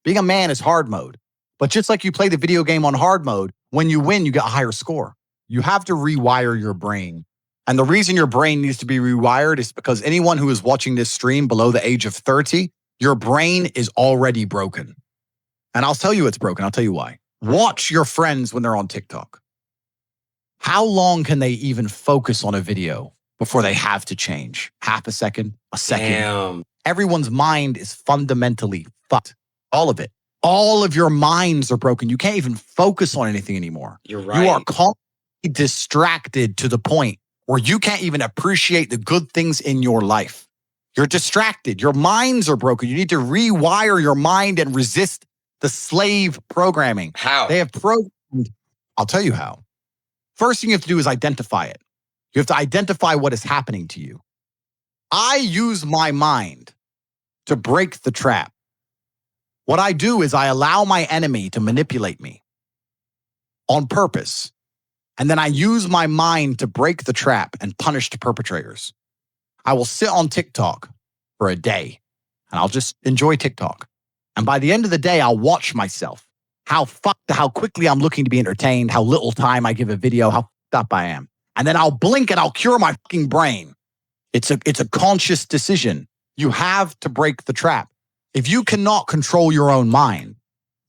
Being a man is hard mode. But just like you play the video game on hard mode, when you win, you get a higher score. You have to rewire your brain. And the reason your brain needs to be rewired is because anyone who is watching this stream below the age of 30, your brain is already broken. And I'll tell you it's broken. I'll tell you why. Watch your friends when they're on TikTok. How long can they even focus on a video before they have to change? Half a second, a second. Damn. Everyone's mind is fundamentally fucked. All of it. All of your minds are broken. You can't even focus on anything anymore. You're right. You are constantly distracted to the point where you can't even appreciate the good things in your life. You're distracted. Your minds are broken. You need to rewire your mind and resist the slave programming. How? They have programmed. I'll tell you how. First thing you have to do is identify it. You have to identify what is happening to you. I use my mind to break the trap. What I do is I allow my enemy to manipulate me on purpose. And then I use my mind to break the trap and punish the perpetrators. I will sit on TikTok for a day and I'll just enjoy TikTok. And by the end of the day, I'll watch myself. How quickly I'm looking to be entertained, how little time I give a video, how fucked up I am. And then I'll blink and I'll cure my fucking brain. It's a conscious decision. You have to break the trap. If you cannot control your own mind,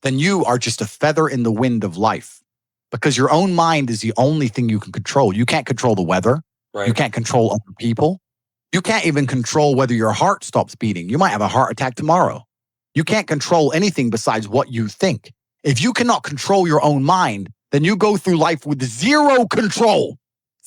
then you are just a feather in the wind of life. Because your own mind is the only thing you can control. You can't control the weather. Right. You can't control other people. You can't even control whether your heart stops beating. You might have a heart attack tomorrow. You can't control anything besides what you think. If you cannot control your own mind, then you go through life with zero control,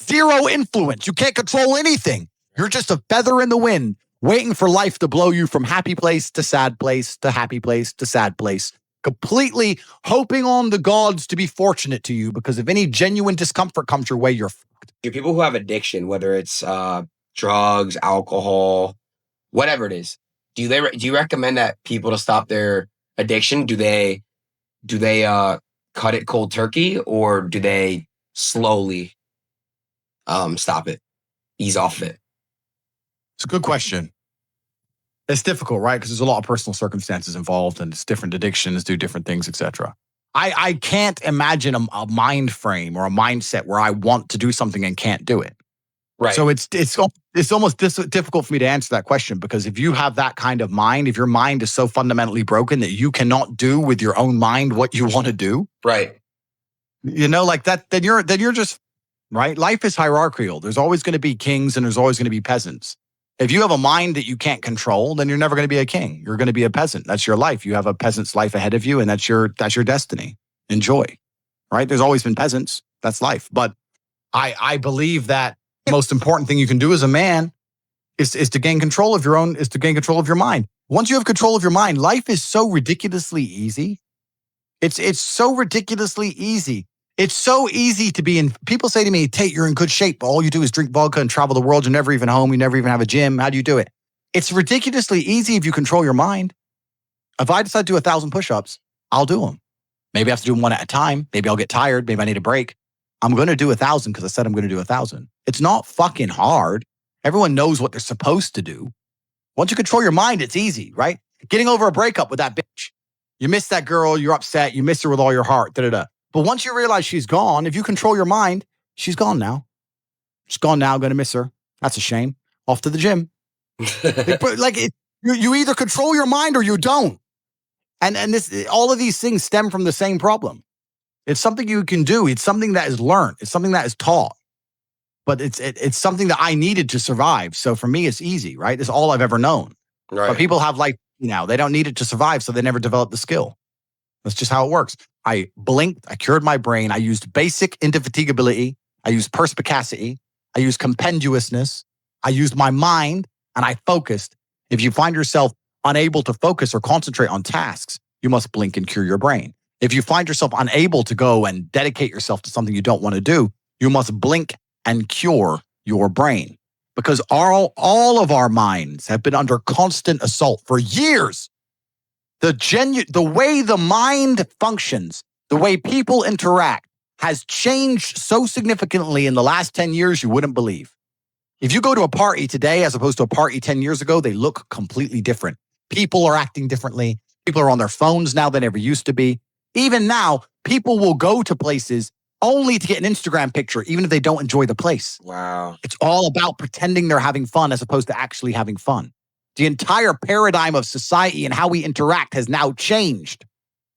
zero influence. You can't control anything. You're just a feather in the wind, waiting for life to blow you from happy place to sad place to happy place to sad place, completely hoping on the gods to be fortunate to you, because if any genuine discomfort comes your way, you're fucked. Do people who have addiction, whether it's drugs, alcohol, whatever it is, do you recommend that people to stop their addiction? Do they cut it cold turkey, or do they slowly stop it, ease off of it? It's a good question. It's difficult, right? Because there's a lot of personal circumstances involved, and it's different addictions do different things, etc. I can't imagine a mind frame or a mindset where I want to do something and can't do it. Right. So it's almost difficult for me to answer that question, because if you have that kind of mind, if your mind is so fundamentally broken that you cannot do with your own mind what you want to do, right? You know, like that, then you're just right. Life is hierarchical. There's always going to be kings and there's always going to be peasants. If you have a mind that you can't control, then you're never going to be a king. You're going to be a peasant. That's your life. You have a peasant's life ahead of you, and that's your destiny. Enjoy, right? There's always been peasants. That's life. But I believe that the most important thing you can do as a man is to gain control of your mind. Once you have control of your mind, life is so ridiculously easy. It's so ridiculously easy. It's so easy to be in. People say to me, Tate, you're in good shape, but all you do is drink vodka and travel the world. You're never even home. You never even have a gym. How do you do it? It's ridiculously easy if you control your mind. If I decide to do 1,000 push-ups, I'll do them. Maybe I have to do them one at a time. Maybe I'll get tired. Maybe I need a break. I'm going to do 1,000 because I said I'm going to do 1,000. It's not fucking hard. Everyone knows what they're supposed to do. Once you control your mind, it's easy, right? Getting over a breakup with that bitch. You miss that girl. You're upset. You miss her with all your heart. Da-da-da. But once you realize she's gone, if you control your mind, she's gone now. She's gone now. Going to miss her. That's a shame. Off to the gym. You either control your mind or you don't. And all of these things stem from the same problem. It's something you can do. It's something that is learned. It's something that is taught. But it's something that I needed to survive. So for me, it's easy, right? It's all I've ever known. Right. But people have they don't need it to survive, so they never develop the skill. That's just how it works. I blinked. I cured my brain. I used basic indefatigability. I used perspicacity. I used compendiousness. I used my mind, and I focused. If you find yourself unable to focus or concentrate on tasks, you must blink and cure your brain. If you find yourself unable to go and dedicate yourself to something you don't want to do, you must blink and cure your brain. Because all of our minds have been under constant assault for years. The way the mind functions, the way people interact has changed so significantly in the last 10 years, you wouldn't believe. If you go to a party today as opposed to a party 10 years ago, they look completely different. People are acting differently. People are on their phones now than ever used to be. Even now, people will go to places only to get an Instagram picture, even if they don't enjoy the place. Wow. It's all about pretending they're having fun as opposed to actually having fun. The entire paradigm of society and how we interact has now changed.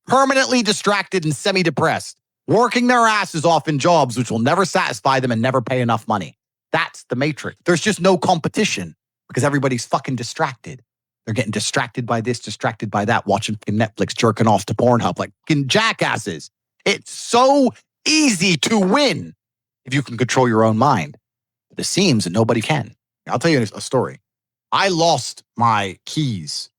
Permanently distracted and semi-depressed, working their asses off in jobs which will never satisfy them and never pay enough money. That's the matrix. There's just no competition because everybody's fucking distracted. They're getting distracted by this, distracted by that, watching Netflix, jerking off to Pornhub like fucking jackasses. It's so easy to win if you can control your own mind. But it seems that nobody can. I'll tell you a story. I lost my keys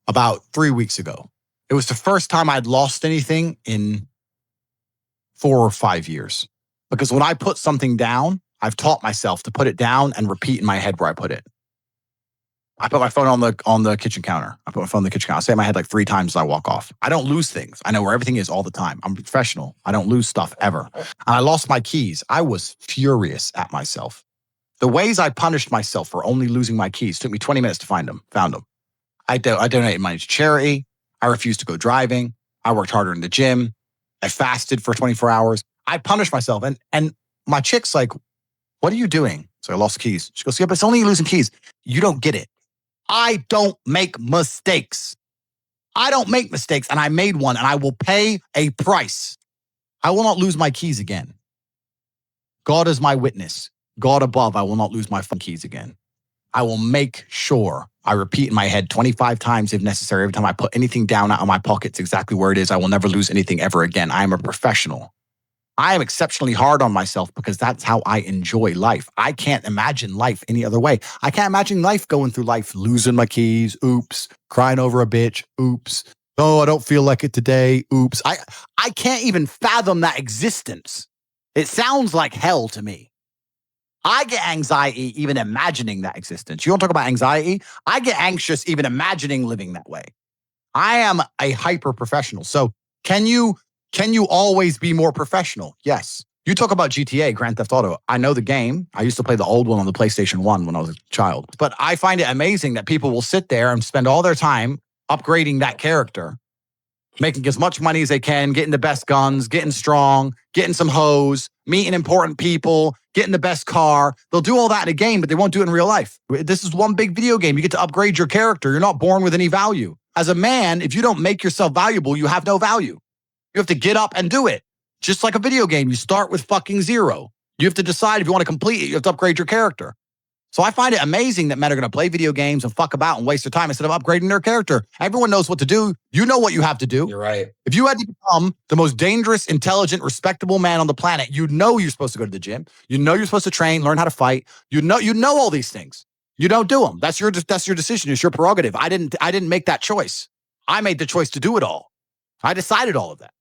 about 3 weeks ago. It was the first time I'd lost anything in 4 or 5 years. Because when I put something down, I've taught myself to put it down and repeat in my head where I put it. I put my phone on the kitchen counter. I put my phone on the kitchen counter. I say it in my head like 3 times as I walk off. I don't lose things. I know where everything is all the time. I'm a professional. I don't lose stuff ever. And I lost my keys. I was furious at myself. The ways I punished myself for only losing my keys took me 20 minutes to find them. Found them. I donated money to charity. I refused to go driving. I worked harder in the gym. I fasted for 24 hours. I punished myself. And my chick's like, what are you doing? So I lost keys. She goes, yeah, but it's only losing keys. You don't get it. I don't make mistakes. I don't make mistakes, and I made one, and I will pay a price. I will not lose my keys again. God is my witness. God above, I will not lose my fucking keys again. I will make sure I repeat in my head 25 times if necessary. Every time I put anything down out of my pockets exactly where it is, I will never lose anything ever again. I am a professional. I am exceptionally hard on myself because that's how I enjoy life. I can't imagine life any other way. I can't imagine life going through life, losing my keys, oops, crying over a bitch, oops. Oh, I don't feel like it today, oops. I can't even fathom that existence. It sounds like hell to me. I get anxiety even imagining that existence. You want to talk about anxiety? I get anxious even imagining living that way. I am a hyper professional. So can you always be more professional? Yes. You talk about GTA, Grand Theft Auto. I know the game. I used to play the old one on the PlayStation 1 when I was a child. But I find it amazing that people will sit there and spend all their time upgrading that character, making as much money as they can, getting the best guns, getting strong, getting some hoes, meeting important people, getting the best car. They'll do all that in a game, but they won't do it in real life. This is one big video game. You get to upgrade your character. You're not born with any value. As a man, if you don't make yourself valuable, you have no value. You have to get up and do it. Just like a video game, you start with fucking zero. You have to decide if you want to complete it. You have to upgrade your character. So I find it amazing that men are going to play video games and fuck about and waste their time instead of upgrading their character. Everyone knows what to do. You know what you have to do. You're right. If you had to become the most dangerous, intelligent, respectable man on the planet, you know you're supposed to go to the gym. You know you're supposed to train, learn how to fight. You know all these things. You don't do them. That's your decision. It's your prerogative. I didn't make that choice. I made the choice to do it all. I decided all of that.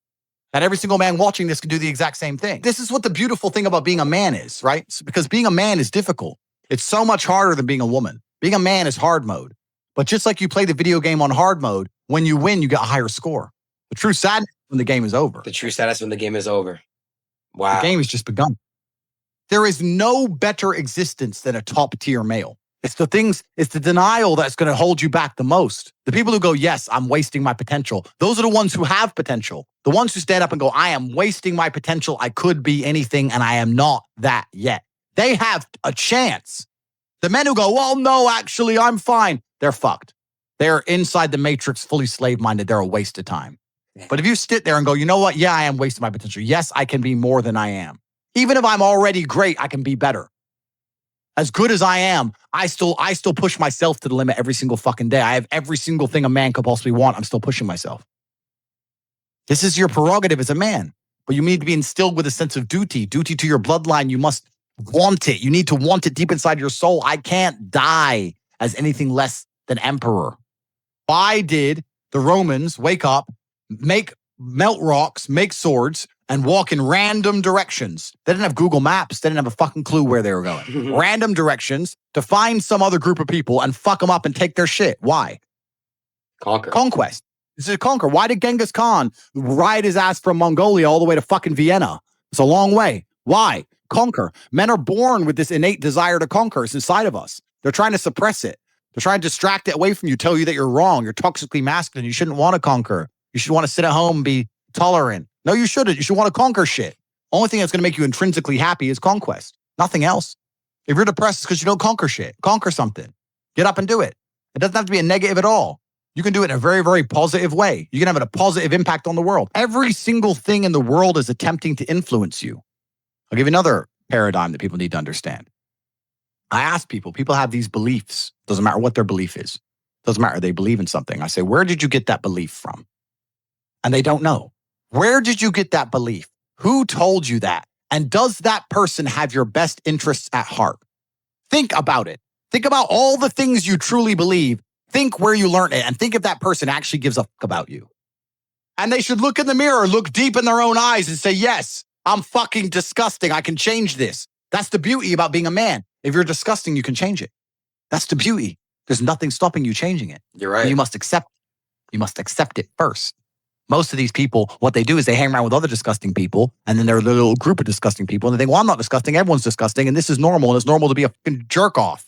And every single man watching this can do the exact same thing. This is what the beautiful thing about being a man is, right? Because being a man is difficult. It's so much harder than being a woman. Being a man is hard mode. But just like you play the video game on hard mode, when you win, you get a higher score. The true sadness is when the game is over. The true sadness when the game is over. Wow. The game has just begun. There is no better existence than a top tier male. It's the denial that's going to hold you back the most. The people who go, yes, I'm wasting my potential. Those are the ones who have potential. The ones who stand up and go, I am wasting my potential. I could be anything and I am not that yet. They have a chance. The men who go, well, no, actually, I'm fine. They're fucked. They're inside the matrix, fully slave-minded. They're a waste of time. But if you sit there and go, you know what? Yeah, I am wasting my potential. Yes, I can be more than I am. Even if I'm already great, I can be better. As good as I am, I still push myself to the limit every single fucking day. I have every single thing a man could possibly want. I'm still pushing myself. This is your prerogative as a man. But you need to be instilled with a sense of duty to your bloodline. You must want it. You need to want it deep inside your soul. I can't die as anything less than emperor. Why did the Romans wake up, melt rocks, make swords, and walk in random directions? They didn't have Google Maps. They didn't have a fucking clue where they were going. Random directions to find some other group of people and fuck them up and take their shit. Why? Conquest. This is a conquer. Why did Genghis Khan ride his ass from Mongolia all the way to fucking Vienna? It's a long way. Why? Conquer. Men are born with this innate desire to conquer. It's inside of us. They're trying to suppress it. They're trying to distract it away from you, tell you that you're wrong. You're toxically masculine. You shouldn't want to conquer. You should want to sit at home and be tolerant. No, you shouldn't. You should want to conquer shit. Only thing that's going to make you intrinsically happy is conquest. Nothing else. If you're depressed, it's because you don't conquer shit. Conquer something. Get up and do it. It doesn't have to be a negative at all. You can do it in a very, very positive way. You can have a positive impact on the world. Every single thing in the world is attempting to influence you. I'll give you another paradigm that people need to understand. I ask people have these beliefs. Doesn't matter what their belief is. Doesn't matter. They believe in something. I say, where did you get that belief from? And they don't know. Where did you get that belief? Who told you that? And does that person have your best interests at heart? Think about it. Think about all the things you truly believe. Think where you learned it and think if that person actually gives a fuck about you. And they should look in the mirror, look deep in their own eyes and say, yes, I'm fucking disgusting. I can change this. That's the beauty about being a man. If you're disgusting, you can change it. That's the beauty. There's nothing stopping you changing it. You're right. But you must accept it first. Most of these people, what they do is they hang around with other disgusting people, and then they're a little group of disgusting people, and they think, well, I'm not disgusting. Everyone's disgusting, and this is normal, and it's normal to be a fucking jerk off.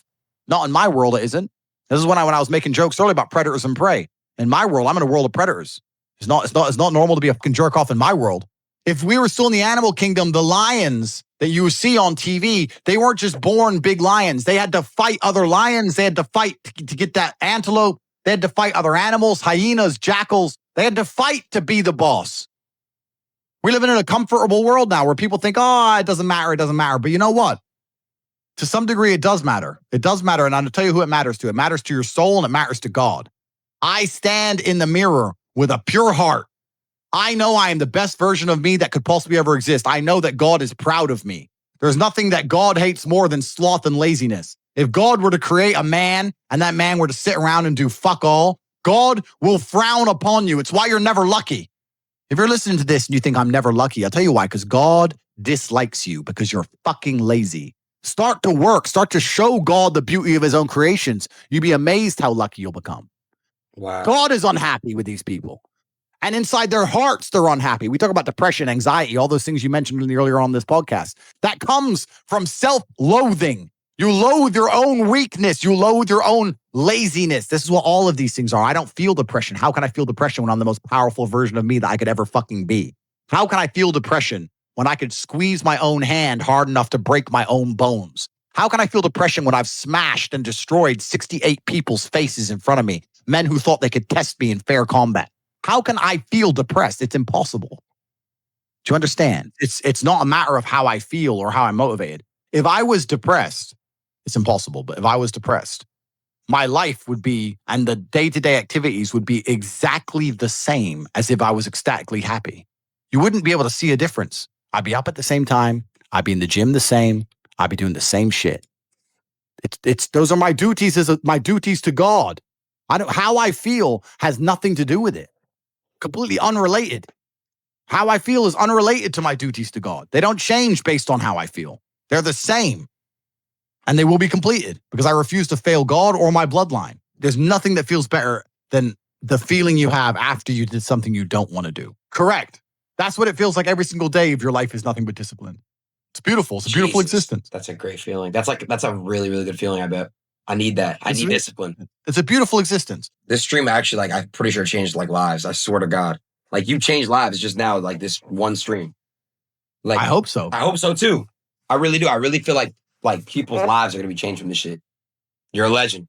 Not in my world, it isn't. This is when I was making jokes earlier about predators and prey. In my world, I'm in a world of predators. It's not normal to be a fucking jerk off in my world. If we were still in the animal kingdom, the lions that you see on TV, they weren't just born big lions. They had to fight other lions. They had to fight to get that antelope. They had to fight other animals, hyenas, jackals. They had to fight to be the boss. We're living in a comfortable world now where people think, oh, it doesn't matter. But you know what? To some degree, it does matter. It does matter. And I'm going to tell you who it matters to. It matters to your soul and it matters to God. I stand in the mirror with a pure heart. I know I am the best version of me that could possibly ever exist. I know that God is proud of me. There's nothing that God hates more than sloth and laziness. If God were to create a man and that man were to sit around and do fuck all, God will frown upon you. It's why you're never lucky. If you're listening to this and you think I'm never lucky, I'll tell you why, because God dislikes you because you're fucking lazy. Start to work. Start to show God the beauty of his own creations. You'd be amazed how lucky you'll become. Wow. God is unhappy with these people. And inside their hearts, they're unhappy. We talk about depression, anxiety, all those things you mentioned earlier on this podcast. That comes from self-loathing. You loathe your own weakness. You loathe your own laziness. This is what all of these things are. I don't feel depression. How can I feel depression when I'm the most powerful version of me that I could ever fucking be? How can I feel depression when I could squeeze my own hand hard enough to break my own bones? How can I feel depression when I've smashed and destroyed 68 people's faces in front of me, men who thought they could test me in fair combat? How can I feel depressed? It's impossible. Do you understand? It's not a matter of how I feel or how I'm motivated. If I was depressed, it's impossible. But if I was depressed, my life would be, and the day-to-day activities would be exactly the same as if I was ecstatically happy. You wouldn't be able to see a difference. I'd be up at the same time. I'd be in the gym the same. I'd be doing the same shit. Those are my duties to God. How I feel has nothing to do with it. Completely unrelated. How I feel is unrelated to my duties to God. They don't change based on how I feel. They're the same. And they will be completed because I refuse to fail God or my bloodline. There's nothing that feels better than the feeling you have after you did something you don't want to do. Correct. That's what it feels like every single day if your life is nothing but discipline. It's beautiful. It's a beautiful existence. That's a great feeling. That's a really, really good feeling, I bet. I need that. I need discipline. It's a beautiful existence. This stream actually, I'm pretty sure changed lives. I swear to God. You changed lives just now, this one stream. I hope so. I hope so too. I really do. I really feel like people's lives are going to be changed from this shit. You're a legend.